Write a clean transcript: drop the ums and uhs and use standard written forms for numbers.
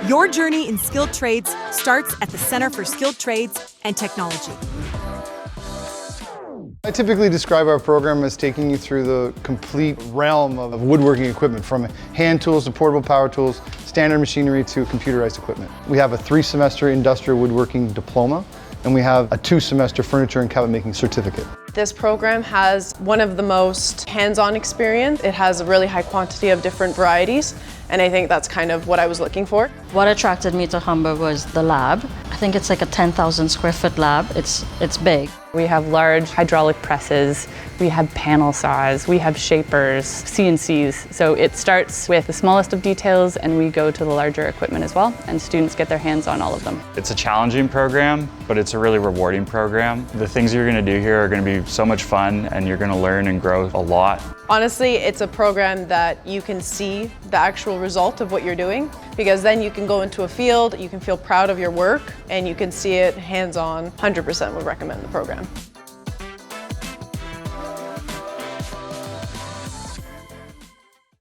Your journey in skilled trades starts at the Center for Skilled Trades and Technology. I typically describe our program as taking you through the complete realm of woodworking equipment, from hand tools to portable power tools, standard machinery to computerized equipment. We have a 3-semester industrial woodworking diploma, and we have a 2-semester furniture and cabinet making certificate. This program has one of the most hands-on experience. It has a really high quantity of different varieties, and I think that's kind of what I was looking for. What attracted me to Humber was the lab. I think it's like a 10,000 square foot lab. It's big. We have large hydraulic presses, we have panel saws, we have shapers, CNCs. So it starts with the smallest of details and we go to the larger equipment as well, and students get their hands on all of them. It's a challenging program, but it's a really rewarding program. The things you're going to do here are going to be so much fun, and you're going to learn and grow a lot. Honestly, it's a program that you can see the actual result of what you're doing, because then you can go into a field, you can feel proud of your work, and you can see it hands-on. 100% would recommend the program.